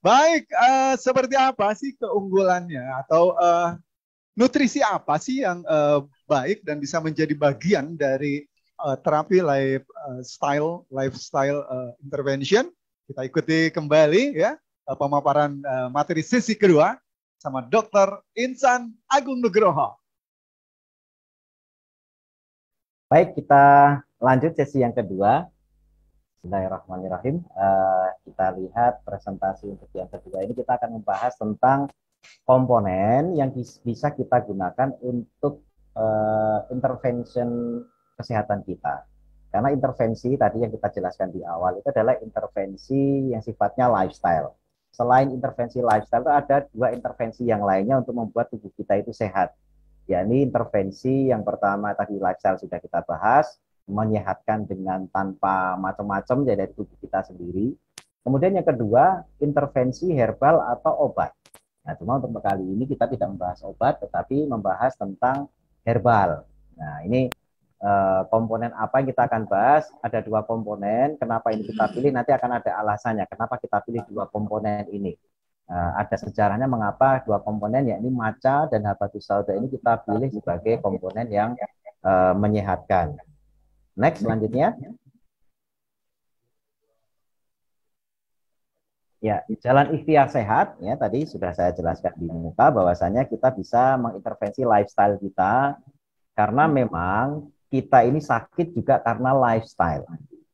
Baik, seperti apa sih keunggulannya atau nutrisi apa sih yang baik dan bisa menjadi bagian dari terapi lifestyle intervention? Kita ikuti kembali ya pemaparan materi sesi kedua sama Dr. Insan Agung Nugroho. Baik, kita lanjut sesi yang kedua. Bismillahirrahmanirrahim. Kita lihat presentasi untuk yang kedua ini, kita akan membahas tentang komponen yang bisa kita gunakan untuk intervention kesehatan kita. Karena intervensi tadi yang kita jelaskan di awal itu adalah intervensi yang sifatnya lifestyle. Selain intervensi lifestyle, itu ada dua intervensi yang lainnya untuk membuat tubuh kita itu sehat. Yakni intervensi yang pertama tadi lifestyle sudah kita bahas, menyehatkan dengan tanpa macam-macam ya dari tubuh kita sendiri. Kemudian yang kedua, intervensi herbal atau obat. Nah, cuma untuk kali ini kita tidak membahas obat, tetapi membahas tentang herbal. Nah, ini komponen apa yang kita akan bahas. Ada dua komponen. Kenapa ini kita pilih? Nanti akan ada alasannya. Kenapa kita pilih dua komponen ini? Ada sejarahnya mengapa dua komponen, yakni maca dan habatus sauda ini kita pilih sebagai komponen yang menyehatkan. Next, selanjutnya. Ya, jalan ikhtiar sehat, ya tadi sudah saya jelaskan di muka bahwasanya kita bisa mengintervensi lifestyle kita karena memang kita ini sakit juga karena lifestyle.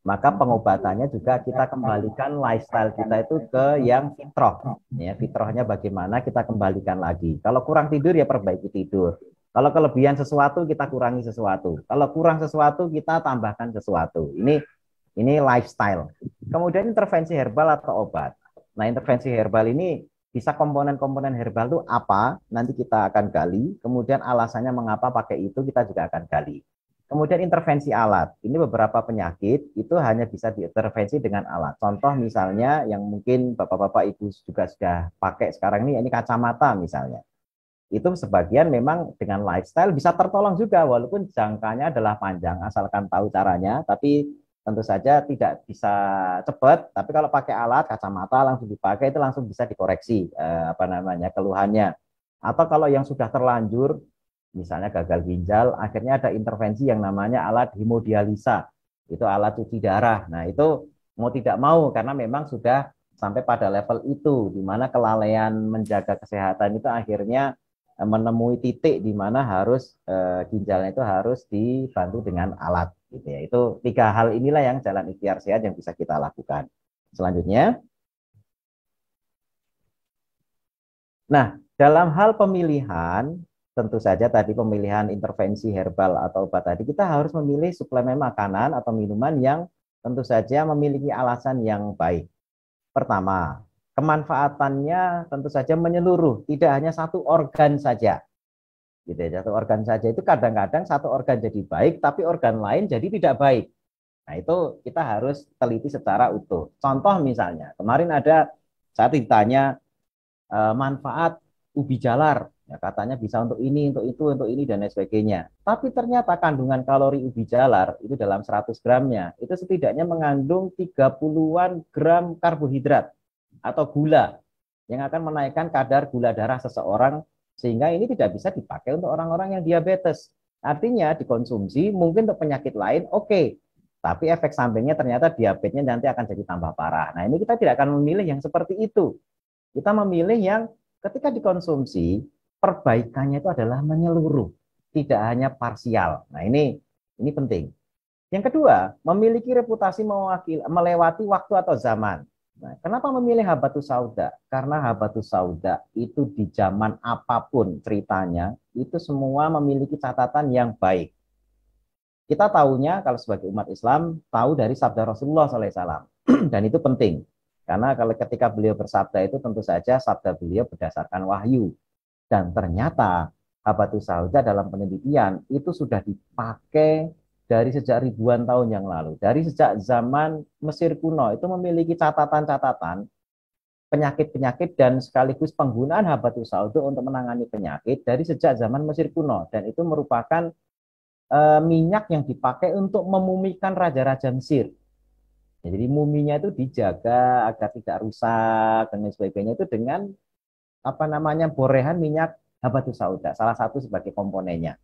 Maka pengobatannya juga kita kembalikan lifestyle kita itu ke yang fitrah. Ya, fitrahnya bagaimana kita kembalikan lagi. Kalau kurang tidur ya perbaiki tidur. Kalau kelebihan sesuatu kita kurangi sesuatu. Kalau kurang sesuatu kita tambahkan sesuatu. Ini lifestyle. Kemudian intervensi herbal atau obat. Nah, intervensi herbal ini bisa komponen-komponen herbal itu apa? Nanti kita akan gali. Kemudian alasannya mengapa pakai itu kita juga akan gali. Kemudian intervensi alat. Ini beberapa penyakit itu hanya bisa diintervensi dengan alat. Contoh misalnya yang mungkin bapak-bapak ibu juga sudah pakai sekarang ini kacamata misalnya. Itu sebagian memang dengan lifestyle bisa tertolong juga walaupun jangkanya adalah panjang asalkan tahu caranya, tapi tentu saja tidak bisa cepat. Tapi kalau pakai alat kacamata langsung dipakai itu langsung bisa dikoreksi keluhannya. Atau kalau yang sudah terlanjur misalnya gagal ginjal, akhirnya ada intervensi yang namanya alat hemodialisa. Itu alat cuci darah. Nah, itu mau tidak mau karena memang sudah sampai pada level itu di mana kelalaian menjaga kesehatan itu akhirnya menemui titik di mana harus ginjalnya itu harus dibantu dengan alat gitu ya. Itu tiga hal inilah yang jalan ikhtiar sehat yang bisa kita lakukan. Selanjutnya, nah, dalam hal pemilihan tentu saja tadi pemilihan intervensi herbal atau obat tadi kita harus memilih suplemen makanan atau minuman yang tentu saja memiliki alasan yang baik. Pertama, kemanfaatannya tentu saja menyeluruh, tidak hanya satu organ saja. Gitu ya, satu organ saja itu kadang-kadang satu organ jadi baik, tapi organ lain jadi tidak baik. Nah, itu kita harus teliti secara utuh. Contoh misalnya, kemarin ada saat ditanya manfaat ubi jalar, ya, katanya bisa untuk ini, untuk itu, untuk ini, dan lain sebagainya. Tapi ternyata kandungan kalori ubi jalar itu dalam 100 gramnya, itu setidaknya mengandung 30-an gram karbohidrat atau gula yang akan menaikkan kadar gula darah seseorang sehingga ini tidak bisa dipakai untuk orang-orang yang diabetes. Artinya dikonsumsi mungkin untuk penyakit lain oke, tapi efek sampingnya ternyata diabetesnya nanti akan jadi tambah parah. Nah, ini kita tidak akan memilih yang seperti itu. Kita memilih yang ketika dikonsumsi perbaikannya itu adalah menyeluruh, tidak hanya parsial. Nah, ini penting. Yang kedua, memiliki reputasi melewati waktu atau zaman. Nah, kenapa memilih habatus sauda? Karena habatus sauda itu di zaman apapun ceritanya, itu semua memiliki catatan yang baik. Kita tahunya kalau sebagai umat Islam, tahu dari sabda Rasulullah SAW. Dan itu penting. Karena kalau ketika beliau bersabda itu tentu saja sabda beliau berdasarkan wahyu. Dan ternyata habatus sauda dalam penelitian itu sudah dipakai dari sejak ribuan tahun yang lalu. Dari sejak zaman Mesir kuno itu memiliki catatan-catatan penyakit-penyakit dan sekaligus penggunaan habatus sauda untuk menangani penyakit dari sejak zaman Mesir kuno. Dan itu merupakan minyak yang dipakai untuk memumikan raja-raja Mesir. Ya, jadi muminya itu dijaga agar tidak rusak dan lain sebagainya itu dengan apa namanya borehan minyak habatus sauda, salah satu sebagai komponennya.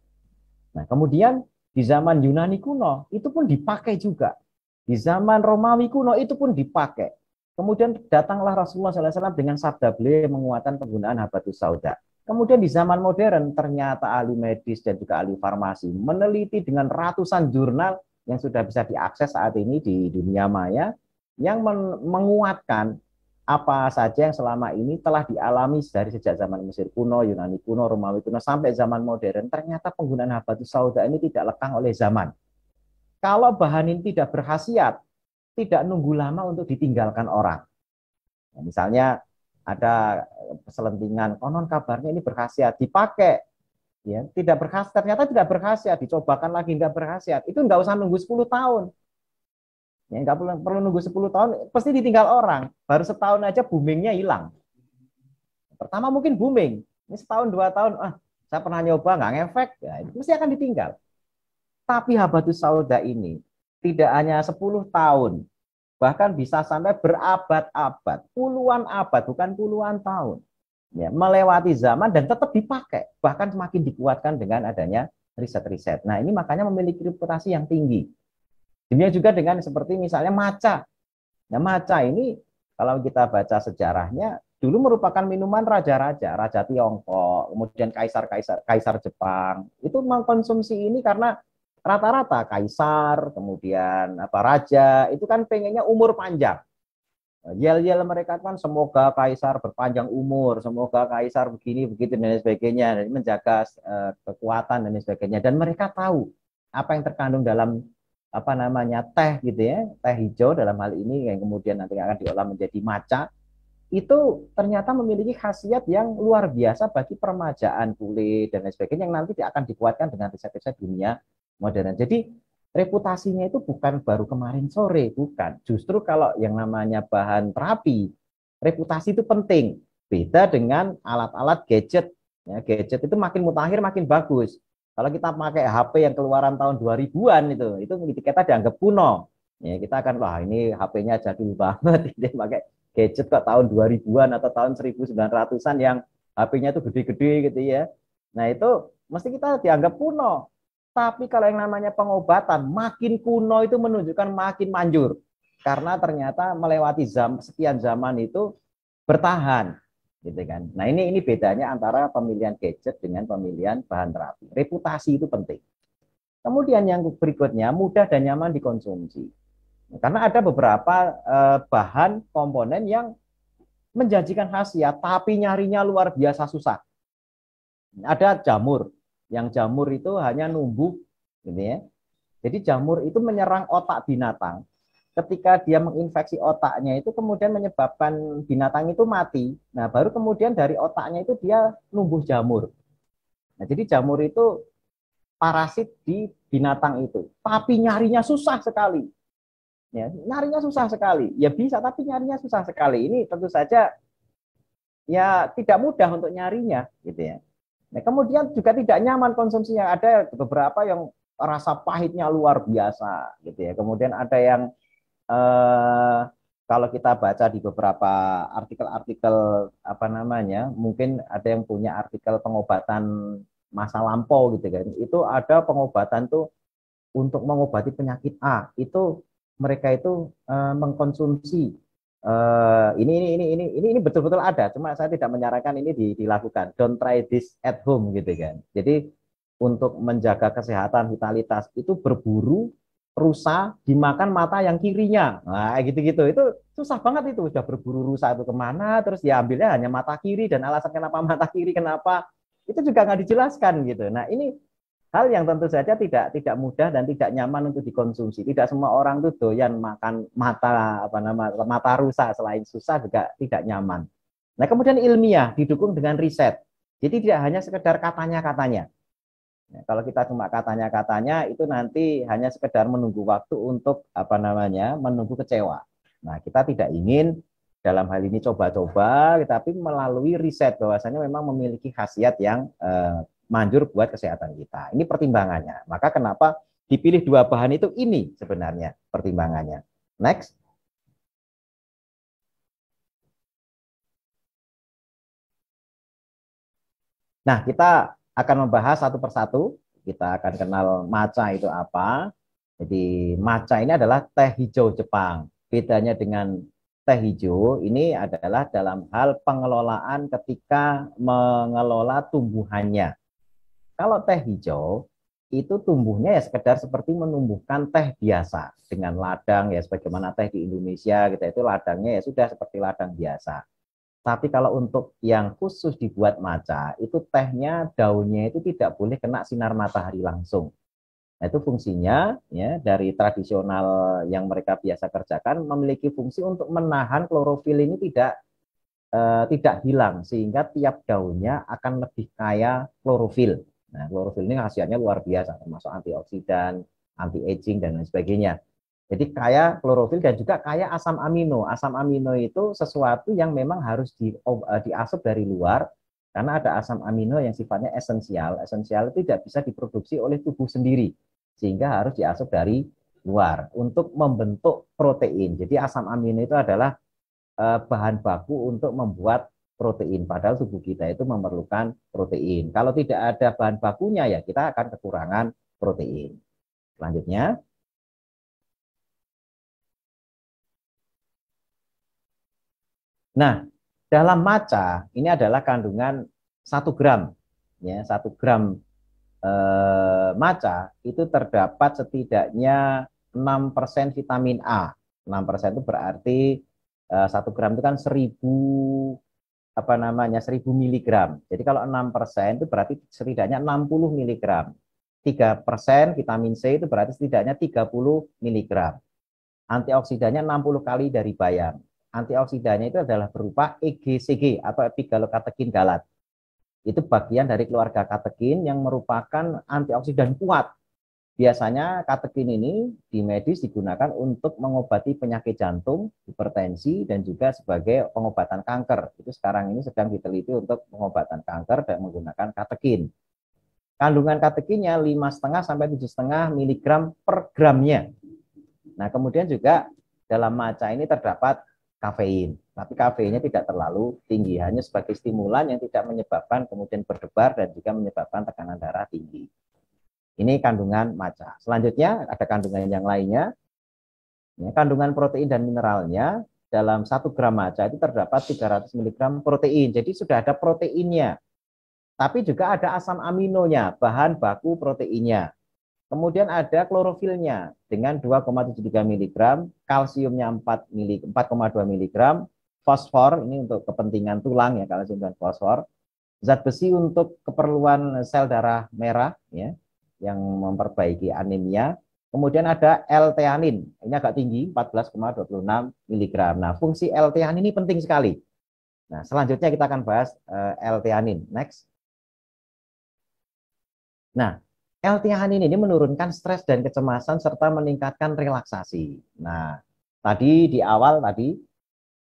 Nah, kemudian di zaman Yunani kuno itu pun dipakai juga. Di zaman Romawi kuno itu pun dipakai. Kemudian datanglah Rasulullah SAW dengan sabda beliau menguatkan penggunaan habatus sauda. Kemudian di zaman modern ternyata ahli medis dan juga ahli farmasi meneliti dengan ratusan jurnal yang sudah bisa diakses saat ini di dunia maya yang menguatkan apa saja yang selama ini telah dialami dari sejak zaman Mesir kuno, Yunani kuno, Romawi kuno sampai zaman modern. Ternyata penggunaan habatus sauda ini tidak lekang oleh zaman. Kalau bahan ini tidak berkhasiat, tidak nunggu lama untuk ditinggalkan orang. Nah, misalnya ada selentingan, konon kabarnya ini berkhasiat, dipakai, ya tidak berkhasiat, ternyata tidak berkhasiat, dicobakan lagi tidak berkhasiat, itu nggak usah nunggu 10 tahun. Ya, nggak perlu nunggu 10 tahun, pasti ditinggal orang. Baru setahun aja boomingnya hilang. Pertama mungkin booming, ini setahun 2 tahun, saya pernah nyoba nggak ngefek, ya, itu mesti akan ditinggal. Tapi habatus sauda ini tidak hanya 10 tahun, bahkan bisa sampai berabad-abad, puluhan abad, bukan puluhan tahun. Ya, melewati zaman dan tetap dipakai, bahkan semakin dikuatkan dengan adanya riset-riset. Nah, ini makanya memiliki reputasi yang tinggi. Demikian juga dengan seperti misalnya maca. Nah, maca ini kalau kita baca sejarahnya, dulu merupakan minuman raja-raja, raja Tiongkok, kemudian kaisar Jepang. Itu mengkonsumsi ini karena rata-rata kaisar, kemudian apa raja, itu kan pengennya umur panjang. Yel-yel mereka kan semoga kaisar berpanjang umur, semoga kaisar begini begitu dan lain sebagainya, dan menjaga kekuatan dan lain sebagainya. Dan mereka tahu apa yang terkandung dalam apa namanya teh gitu ya, teh hijau dalam hal ini yang kemudian nanti akan diolah menjadi matcha, itu ternyata memiliki khasiat yang luar biasa bagi peremajaan kulit dan lain sebagainya yang nanti akan dikuatkan dengan riset-riset dunia modern. Jadi reputasinya itu bukan baru kemarin sore, bukan. Justru kalau yang namanya bahan terapi, reputasi itu penting. Beda dengan alat-alat gadget. Ya, gadget itu makin mutakhir makin bagus. Kalau kita pakai HP yang keluaran tahun 2000-an itu kita dianggap kuno. Ya, kita akan wah ini HP-nya jadul banget, ini pakai gadget kok tahun 2000-an atau tahun 1900-an yang HP-nya itu gede-gede gitu ya. Nah, itu mesti kita dianggap kuno. Tapi kalau yang namanya pengobatan, makin kuno itu menunjukkan makin manjur. Karena ternyata melewati sekian zaman itu bertahan. Gitu kan. Nah ini bedanya antara pemilihan gadget dengan pemilihan bahan terapi. Reputasi itu penting. Kemudian yang berikutnya, mudah dan nyaman dikonsumsi. Karena ada beberapa bahan komponen yang menjanjikan khasiat, tapi nyarinya luar biasa susah. Ada jamur, yang jamur itu hanya numbuh, gitu ya. Jadi jamur itu menyerang otak binatang. Ketika dia menginfeksi otaknya itu kemudian menyebabkan binatang itu mati. Nah, baru kemudian dari otaknya itu dia numbuh jamur. Nah, jadi jamur itu parasit di binatang itu. Tapi nyarinya susah sekali. Ya, nyarinya susah sekali. Ya bisa, tapi nyarinya susah sekali. Ini tentu saja ya tidak mudah untuk nyarinya, gitu ya. Nah, kemudian juga tidak nyaman konsumsinya. Ada beberapa yang rasa pahitnya luar biasa, gitu ya. Kemudian ada yang kalau kita baca di beberapa artikel-artikel apa namanya, mungkin ada yang punya artikel pengobatan masa lampau gitu kan. Itu ada pengobatan tuh untuk mengobati penyakit A. Itu mereka itu mengkonsumsi ini betul-betul ada. Cuma saya tidak menyarankan ini dilakukan. Don't try this at home gitu kan. Jadi untuk menjaga kesehatan vitalitas itu berburu rusa dimakan mata yang kirinya. Nah, gitu-gitu. Itu susah banget itu. Sudah berburu rusa itu kemana, terus diambilnya hanya mata kiri dan alasan kenapa mata kiri, kenapa itu juga nggak dijelaskan gitu. Nah, ini hal yang tentu saja tidak mudah dan tidak nyaman untuk dikonsumsi. Tidak semua orang tuh doyan makan mata rusa, selain susah juga tidak nyaman. Nah, kemudian ilmiah didukung dengan riset. Jadi tidak hanya sekedar katanya-katanya. Nah, kalau kita cuma katanya-katanya itu nanti hanya sekedar menunggu waktu untuk menunggu kecewa. Nah, kita tidak ingin dalam hal ini coba-coba, tapi melalui riset bahwasanya memang memiliki khasiat yang manjur buat kesehatan kita. Ini pertimbangannya. Maka kenapa dipilih dua bahan itu ini sebenarnya pertimbangannya. Next. Nah, kita akan membahas satu persatu. Kita akan kenal matcha itu apa. Jadi matcha ini adalah teh hijau Jepang. Bedanya dengan teh hijau ini adalah dalam hal pengelolaan ketika mengelola tumbuhannya. Kalau teh hijau itu tumbuhnya ya sekedar seperti menumbuhkan teh biasa dengan ladang ya sebagaimana teh di Indonesia gitu itu ladangnya ya sudah seperti ladang biasa. Tapi kalau untuk yang khusus dibuat matcha, itu tehnya daunnya itu tidak boleh kena sinar matahari langsung. Nah, itu fungsinya ya dari tradisional yang mereka biasa kerjakan memiliki fungsi untuk menahan klorofil ini tidak hilang sehingga tiap daunnya akan lebih kaya klorofil. Nah, klorofil ini khasiatnya luar biasa termasuk antioksidan, anti aging dan lain sebagainya. Jadi kaya klorofil dan juga kaya asam amino. Asam amino itu sesuatu yang memang harus diasup dari luar karena ada asam amino yang sifatnya esensial. Esensial itu tidak bisa diproduksi oleh tubuh sendiri sehingga harus diasup dari luar untuk membentuk protein. Jadi asam amino itu adalah bahan baku untuk membuat protein. Padahal tubuh kita itu memerlukan protein. Kalau tidak ada bahan bakunya ya kita akan kekurangan protein. Selanjutnya. Nah, dalam matcha ini adalah kandungan 1 gram. Ya, 1 gram matcha itu terdapat setidaknya 6% vitamin A. 6% itu berarti 1 gram itu kan 1000 miligram. Jadi kalau 6% itu berarti setidaknya 60 miligram. 3% vitamin C itu berarti setidaknya 30 miligram. Antioksidannya 60 kali dari bayam. Antioksidannya itu adalah berupa EGCG atau epigallocatechin galat. Itu bagian dari keluarga katekin yang merupakan antioksidan kuat. Biasanya katekin ini di medis digunakan untuk mengobati penyakit jantung, hipertensi, dan juga sebagai pengobatan kanker. Itu sekarang ini sedang diteliti untuk pengobatan kanker dan menggunakan katekin. Kandungan katekinnya 5,5 sampai 7,5 miligram per gramnya. Nah, kemudian juga dalam matcha ini terdapat kafein. Tapi kafeinnya tidak terlalu tinggi, hanya sebagai stimulan yang tidak menyebabkan kemudian berdebar dan juga menyebabkan tekanan darah tinggi. Ini kandungan matcha. Selanjutnya ada kandungan yang lainnya. Ya, kandungan protein dan mineralnya dalam 1 gram matcha itu terdapat 300 miligram protein. Jadi sudah ada proteinnya. Tapi juga ada asam aminonya, bahan baku proteinnya. Kemudian ada klorofilnya dengan 2,73 mg, kalsiumnya 4,2 mg, fosfor ini untuk kepentingan tulang ya, kalsium dan fosfor. Zat besi untuk keperluan sel darah merah ya, yang memperbaiki anemia. Kemudian ada L-theanin, ini agak tinggi 14,26 mg. Nah, fungsi L-theanin ini penting sekali. Nah, selanjutnya kita akan bahas L-theanin. Next. Nah, L-theanin ini menurunkan stres dan kecemasan serta meningkatkan relaksasi. Nah, tadi di awal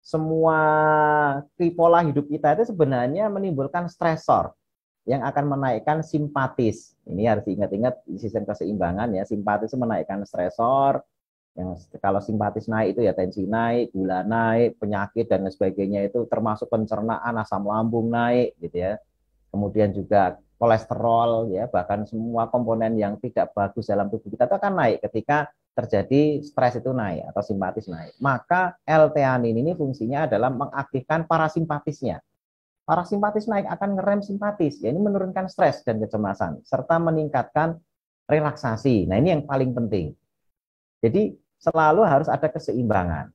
semua pola hidup kita itu sebenarnya menimbulkan stresor yang akan menaikkan simpatis. Ini harus diingat-ingat di sistem keseimbangan ya. Simpatis itu menaikkan stresor. Yang kalau simpatis naik itu ya tensi naik, gula naik, penyakit dan sebagainya itu termasuk pencernaan, asam lambung naik gitu ya. Kemudian juga kolesterol ya, bahkan semua komponen yang tidak bagus dalam tubuh kita itu akan naik ketika terjadi stres itu naik atau simpatis naik. Maka L-theanin ini fungsinya adalah mengaktifkan parasimpatisnya. Parasimpatis naik akan ngerem simpatis, ya ini menurunkan stres dan kecemasan serta meningkatkan relaksasi. Nah, ini yang paling penting. Jadi selalu harus ada keseimbangan.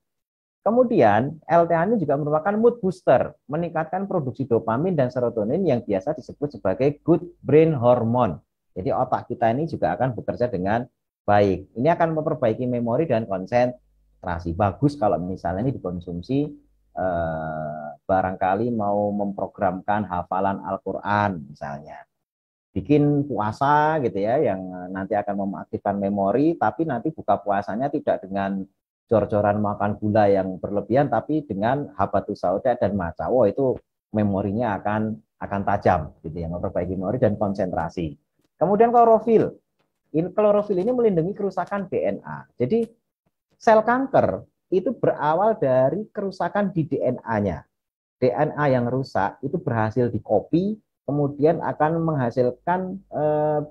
Kemudian, L-theanin juga merupakan mood booster, meningkatkan produksi dopamin dan serotonin yang biasa disebut sebagai good brain hormone. Jadi otak kita ini juga akan bekerja dengan baik. Ini akan memperbaiki memori dan konsentrasi. Bagus kalau misalnya ini dikonsumsi barangkali mau memprogramkan hafalan Al-Quran misalnya. Bikin puasa gitu ya, yang nanti akan mengaktifkan memori, tapi nanti buka puasanya tidak dengan jor-joran makan gula yang berlebihan, tapi dengan habatus sauda dan matcha. Itu memorinya akan tajam, gitu ya, memperbaiki memori dan konsentrasi. Kemudian klorofil. Klorofil ini melindungi kerusakan DNA. Jadi sel kanker itu berawal dari kerusakan di DNA-nya. DNA yang rusak itu berhasil dikopi kemudian akan menghasilkan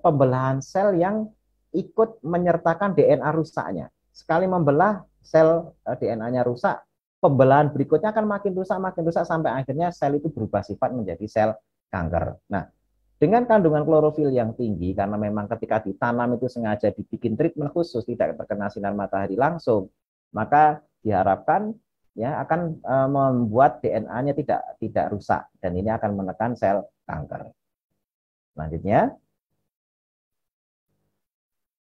pembelahan sel yang ikut menyertakan DNA rusaknya. Sekali membelah sel DNA-nya rusak, pembelahan berikutnya akan makin rusak sampai akhirnya sel itu berubah sifat menjadi sel kanker. Nah, dengan kandungan klorofil yang tinggi, karena memang ketika ditanam itu sengaja dibikin treatment khusus, tidak terkena sinar matahari langsung, maka diharapkan ya akan membuat DNA-nya tidak rusak dan ini akan menekan sel kanker. Selanjutnya,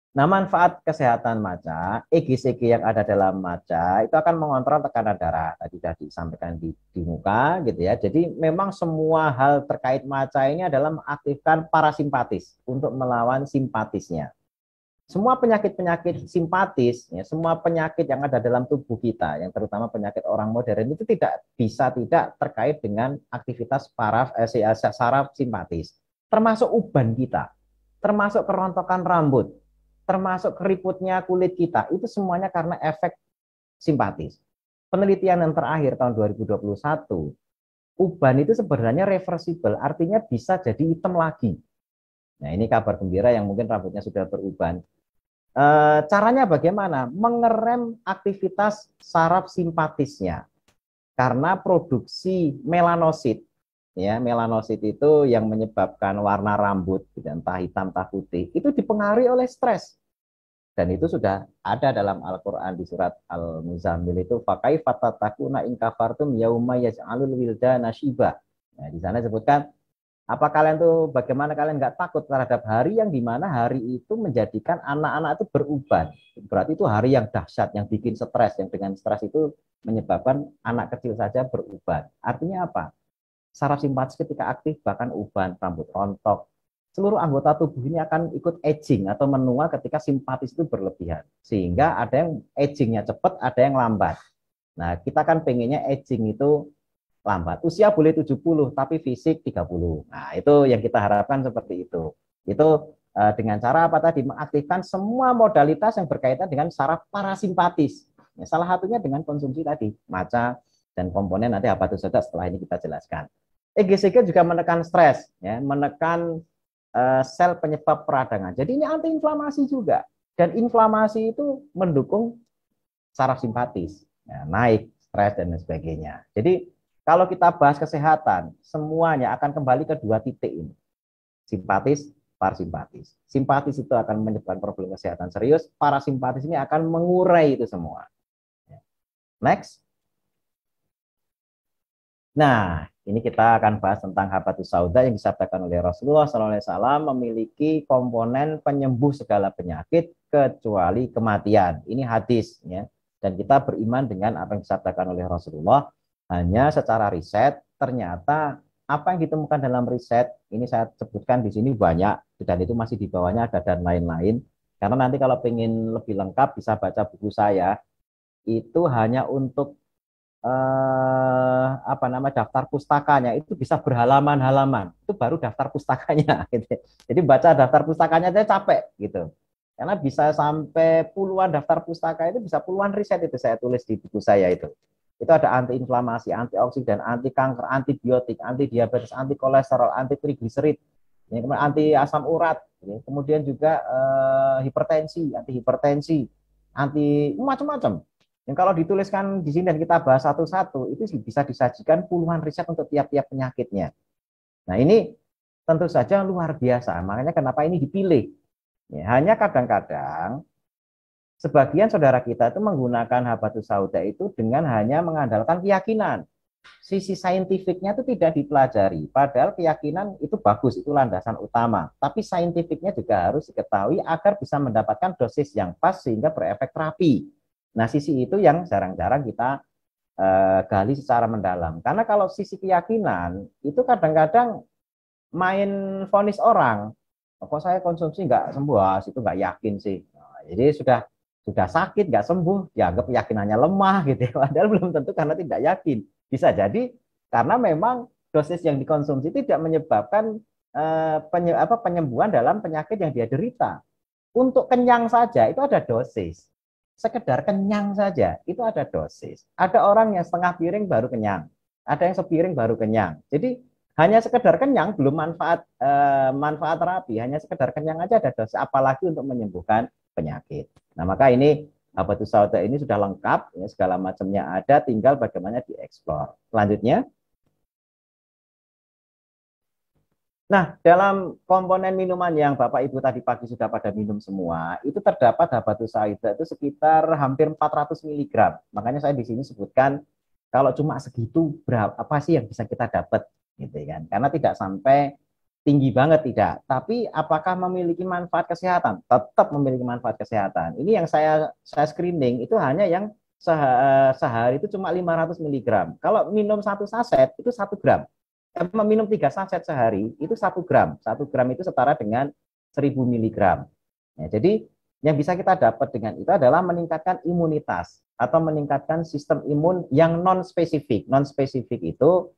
nah manfaat kesehatan maca, EGCG yang ada dalam maca itu akan mengontrol tekanan darah. Tadi sudah disampaikan di muka gitu ya. Jadi memang semua hal terkait maca ini adalah mengaktifkan parasimpatis untuk melawan simpatisnya. Semua penyakit-penyakit simpatis, ya, semua penyakit yang ada dalam tubuh kita, yang terutama penyakit orang modern itu tidak terkait dengan aktivitas saraf simpatis, termasuk uban kita, termasuk kerontokan rambut, termasuk keriputnya kulit kita, itu semuanya karena efek simpatis. Penelitian yang terakhir tahun 2021, uban itu sebenarnya reversible, artinya bisa jadi hitam lagi. Nah, ini kabar gembira yang mungkin rambutnya sudah beruban. Caranya bagaimana? Mengerem aktivitas saraf simpatisnya. Karena produksi melanosit, ya melanosit itu yang menyebabkan warna rambut, entah hitam entah putih, itu dipengaruhi oleh stres. Dan itu sudah ada dalam Al-Quran di surat Al-Muzammil itu fakaifa tatakuna in kafartum yauma yaj'alul wildana syiba. Nah, di sana disebutkan apa kalian tuh bagaimana kalian nggak takut terhadap hari yang dimana hari itu menjadikan anak-anak itu beruban. Berarti itu hari yang dahsyat, yang bikin stres, yang dengan stres itu menyebabkan anak kecil saja beruban. Artinya apa? Saraf simpatis ketika aktif bahkan uban, rambut rontok, seluruh anggota tubuh ini akan ikut aging atau menua ketika simpatis itu berlebihan. Sehingga ada yang agingnya cepat, ada yang lambat. Nah, kita kan pengennya aging itu lambat. Usia boleh 70, tapi fisik 30. Nah, itu yang kita harapkan seperti itu. Itu dengan cara apa tadi? Mengaktifkan semua modalitas yang berkaitan dengan saraf parasimpatis. Ya, salah satunya dengan konsumsi tadi, maca dan komponen nanti apa itu saja setelah ini kita jelaskan. EGCG juga menekan stres, ya, menekan sel penyebab peradangan. Jadi ini antiinflamasi juga. Dan inflamasi itu mendukung saraf simpatis, ya, naik, stres, dan sebagainya. Jadi kalau kita bahas kesehatan, semuanya akan kembali ke dua titik ini. Simpatis, parasimpatis. Simpatis itu akan menyebabkan problem kesehatan serius, parasimpatis ini akan mengurai itu semua. Next. Nah, ini kita akan bahas tentang habatus sauda yang disabdakan oleh Rasulullah SAW memiliki komponen penyembuh segala penyakit kecuali kematian. Ini hadis, ya. Dan kita beriman dengan apa yang disabdakan oleh Rasulullah. Hanya secara riset, ternyata apa yang ditemukan dalam riset, ini saya sebutkan di sini banyak, dan itu masih di bawahnya ada dan lain-lain. Karena nanti kalau ingin lebih lengkap bisa baca buku saya, itu hanya untuk daftar pustakanya itu bisa berhalaman-halaman, itu baru daftar pustakanya gitu. Jadi baca daftar pustakanya aja capek gitu, karena bisa sampai puluhan daftar pustaka, itu bisa puluhan riset itu saya tulis di buku saya itu ada antiinflamasi, antioksidan, anti kanker, antibiotik, anti diabetes, anti kolesterol, anti trigliserid, anti asam urat, kemudian juga hipertensi, anti hipertensi, anti macam-macam. yang kalau dituliskan di sini dan kita bahas satu-satu, itu bisa disajikan puluhan riset untuk tiap-tiap penyakitnya. Nah, ini tentu saja luar biasa. Makanya kenapa ini dipilih. Ya, hanya kadang-kadang sebagian saudara kita itu menggunakan habatus sauda itu dengan hanya mengandalkan keyakinan. Sisi saintifiknya itu tidak dipelajari. Padahal keyakinan itu bagus, itu landasan utama. Tapi saintifiknya juga harus diketahui agar bisa mendapatkan dosis yang pas sehingga berefek terapi. Nah, sisi itu yang jarang-jarang kita gali secara mendalam. Karena kalau sisi keyakinan, itu kadang-kadang main vonis orang. Kok saya konsumsi nggak sembuh, itu nggak yakin sih. Nah, jadi sudah sakit, nggak sembuh, dianggap keyakinannya lemah gitu. Padahal belum tentu karena tidak yakin. Bisa jadi karena memang dosis yang dikonsumsi tidak menyebabkan penyembuhan dalam penyakit yang dia derita. Untuk kenyang saja itu ada dosis. Sekedar kenyang saja itu ada dosis. Ada orang yang setengah piring baru kenyang, ada yang sepiring baru kenyang. Jadi hanya sekedar kenyang, belum manfaat terapi, hanya sekedar kenyang aja ada dosa, apalagi untuk menyembuhkan penyakit. Nah, maka ini habatus sauda ini sudah lengkap, ya, segala macamnya ada, tinggal bagaimana dieksplor. Selanjutnya, nah, dalam komponen minuman yang Bapak Ibu tadi pagi sudah pada minum semua, itu terdapat habatus sauda itu sekitar hampir 400 mg. Makanya saya di sini sebutkan kalau cuma segitu berapa apa sih yang bisa kita dapat gitu kan. Karena tidak sampai tinggi banget tidak, tapi apakah memiliki manfaat kesehatan? Tetap memiliki manfaat kesehatan. Ini yang saya screening itu hanya yang sehari itu cuma 500 mg. Kalau minum satu saset itu 1 gram. Meminum 3 saset sehari itu 1 gram. 1 gram itu setara dengan 1000 mg. Ya, jadi yang bisa kita dapat dengan itu adalah meningkatkan imunitas atau meningkatkan sistem imun yang non spesifik. Non spesifik itu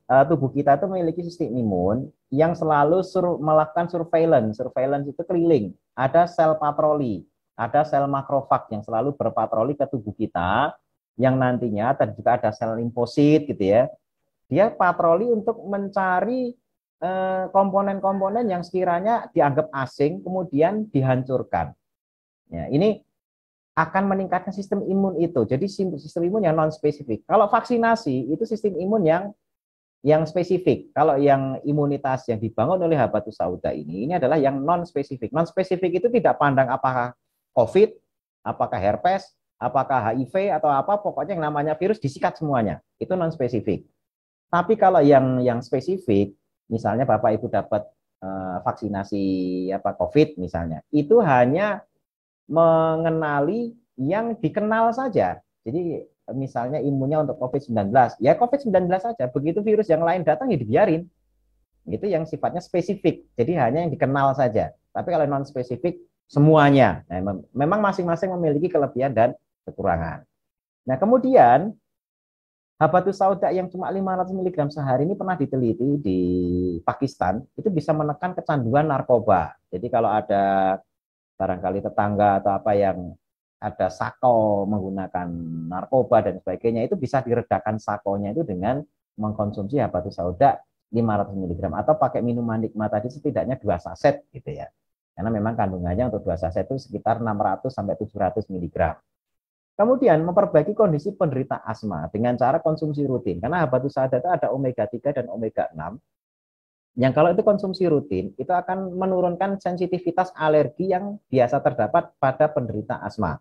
tubuh kita itu memiliki sistem imun yang selalu melakukan surveillance. Surveillance itu keliling. Ada sel patroli, ada sel makrofag yang selalu berpatroli ke tubuh kita, yang nantinya tadi juga ada sel limfosit gitu ya. Dia patroli untuk mencari komponen-komponen yang sekiranya dianggap asing, kemudian dihancurkan. Ya, ini akan meningkatkan sistem imun itu. Jadi sistem imun yang non spesifik. Kalau vaksinasi itu sistem imun yang spesifik. Kalau yang imunitas yang dibangun oleh habatus sauda ini adalah yang non spesifik. Non spesifik itu tidak pandang apakah COVID, apakah herpes, apakah HIV atau apa, pokoknya yang namanya virus disikat semuanya. Itu non spesifik. Tapi kalau yang spesifik, misalnya Bapak Ibu dapat vaksinasi COVID misalnya, itu hanya mengenali yang dikenal saja. Jadi misalnya imunnya untuk COVID-19, ya COVID-19 saja. Begitu virus yang lain datang ya dibiarin. Itu yang sifatnya spesifik. Jadi hanya yang dikenal saja. Tapi kalau non spesifik semuanya. Nah, memang masing-masing memiliki kelebihan dan kekurangan. Nah, kemudian habatus sauda yang cuma 500 mg sehari ini pernah diteliti di Pakistan, itu bisa menekan kecanduan narkoba. Jadi kalau ada barangkali tetangga atau apa yang ada sako menggunakan narkoba dan sebagainya, itu bisa diredakan sakonya itu dengan mengkonsumsi habatus sauda 500 mg atau pakai minuman nikmat tadi setidaknya 2 saset gitu ya. Karena memang kandungannya untuk 2 saset itu sekitar 600 sampai 700 mg. Kemudian memperbaiki kondisi penderita asma dengan cara konsumsi rutin. Karena habatus sauda itu ada omega 3 dan omega 6 yang kalau itu konsumsi rutin itu akan menurunkan sensitivitas alergi yang biasa terdapat pada penderita asma.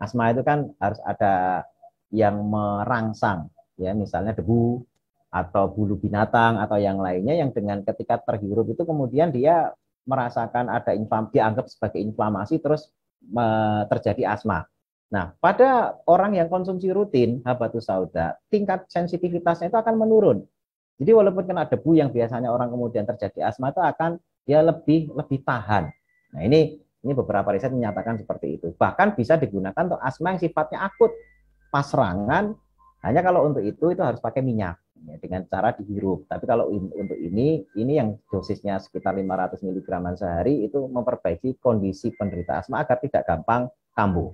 Asma itu kan harus ada yang merangsang, ya misalnya debu atau bulu binatang atau yang lainnya yang dengan ketika terhirup itu kemudian dia merasakan ada dianggap sebagai inflamasi terus terjadi asma. Nah, pada orang yang konsumsi rutin habatus sauda, tingkat sensitivitasnya itu akan menurun. Jadi walaupun kena debu yang biasanya orang kemudian terjadi asma itu akan dia lebih tahan. Nah, ini beberapa riset menyatakan seperti itu. Bahkan bisa digunakan untuk asma yang sifatnya akut. Pas serangan, hanya kalau untuk itu harus pakai minyak ya, dengan cara dihirup. Tapi kalau untuk ini yang dosisnya sekitar 500 mg sehari itu memperbaiki kondisi penderita asma agar tidak gampang kambuh.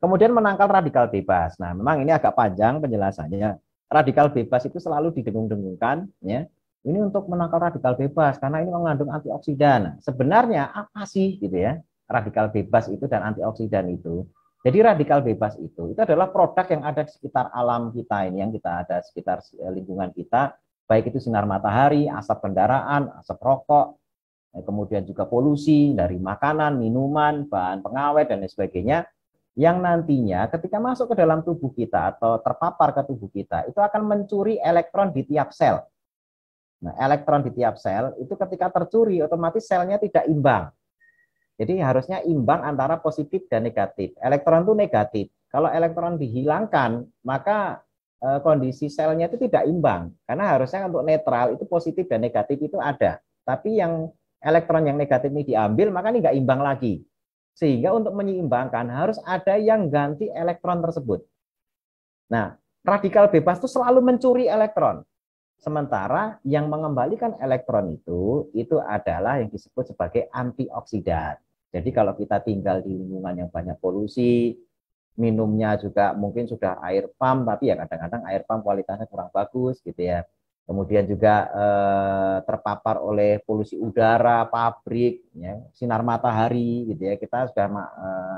Kemudian menangkal radikal bebas. Nah, memang ini agak panjang penjelasannya. Radikal bebas itu selalu didengung-dengungkan, ya. Ini untuk menangkal radikal bebas karena ini mengandung antioksidan. Nah, sebenarnya apa sih gitu ya? Radikal bebas itu dan antioksidan itu. Jadi radikal bebas itu adalah produk yang ada di sekitar alam kita ini, yang kita ada di sekitar lingkungan kita, baik itu sinar matahari, asap kendaraan, asap rokok, kemudian juga polusi dari makanan, minuman, bahan pengawet dan lain sebagainya, yang nantinya ketika masuk ke dalam tubuh kita atau terpapar ke tubuh kita, itu akan mencuri elektron di tiap sel. Nah, elektron di tiap sel itu ketika tercuri, otomatis selnya tidak imbang. Jadi harusnya imbang antara positif dan negatif. Elektron itu negatif. Kalau elektron dihilangkan, maka kondisi selnya itu tidak imbang. Karena harusnya untuk netral itu positif dan negatif itu ada. Tapi yang elektron yang negatif ini diambil, maka ini nggak imbang lagi. Sehingga untuk menyeimbangkan harus ada yang ganti elektron tersebut. Nah, radikal bebas itu selalu mencuri elektron. Sementara yang mengembalikan elektron itu adalah yang disebut sebagai antioksidan. Jadi kalau kita tinggal di lingkungan yang banyak polusi, minumnya juga mungkin sudah air pump, tapi ya kadang-kadang air pump kualitasnya kurang bagus gitu ya. kemudian juga terpapar oleh polusi udara, pabrik, ya, sinar matahari, gitu ya. Kita sudah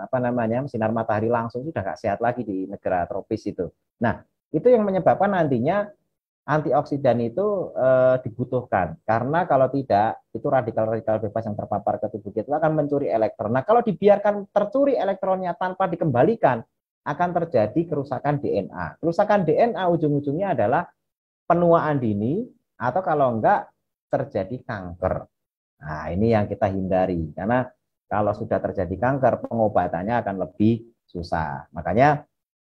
apa namanya, sinar matahari langsung sudah nggak sehat lagi di negara tropis itu. Nah, itu yang menyebabkan nantinya antioksidan itu dibutuhkan, karena kalau tidak itu radikal-radikal bebas yang terpapar ke tubuh kita akan mencuri elektron. Nah, kalau dibiarkan tercuri elektronnya tanpa dikembalikan, akan terjadi kerusakan DNA. Kerusakan DNA ujung-ujungnya adalah penuaan dini atau kalau enggak terjadi kanker. Nah, ini yang kita hindari karena kalau sudah terjadi kanker pengobatannya akan lebih susah. Makanya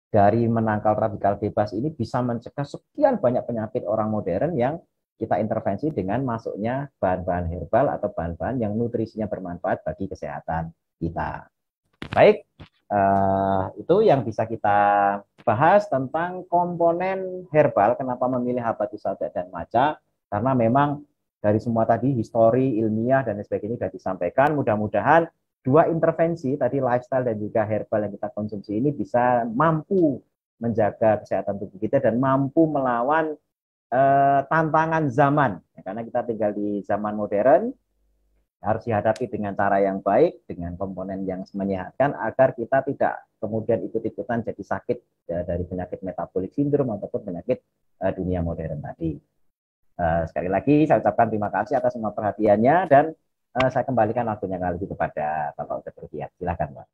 dari menangkal radikal bebas ini bisa mencegah sekian banyak penyakit orang modern yang kita intervensi dengan masuknya bahan-bahan herbal atau bahan-bahan yang nutrisinya bermanfaat bagi kesehatan kita. Baik, itu yang bisa kita bahas tentang komponen herbal. Kenapa memilih habatus sauda dan maca? Karena memang dari semua tadi histori, ilmiah dan sebagainya sudah disampaikan. Mudah-mudahan dua intervensi tadi lifestyle dan juga herbal yang kita konsumsi ini bisa mampu menjaga kesehatan tubuh kita dan mampu melawan tantangan zaman. Ya, karena kita tinggal di zaman modern, harus dihadapi dengan cara yang baik, dengan komponen yang menyehatkan, agar kita tidak kemudian ikut-ikutan jadi sakit ya, dari penyakit metabolic syndrome ataupun penyakit dunia modern tadi. Sekali lagi saya ucapkan terima kasih atas semua perhatiannya dan saya kembalikan waktunya kali ini kepada Bapak Ustadz Rukiat. Silakan Pak.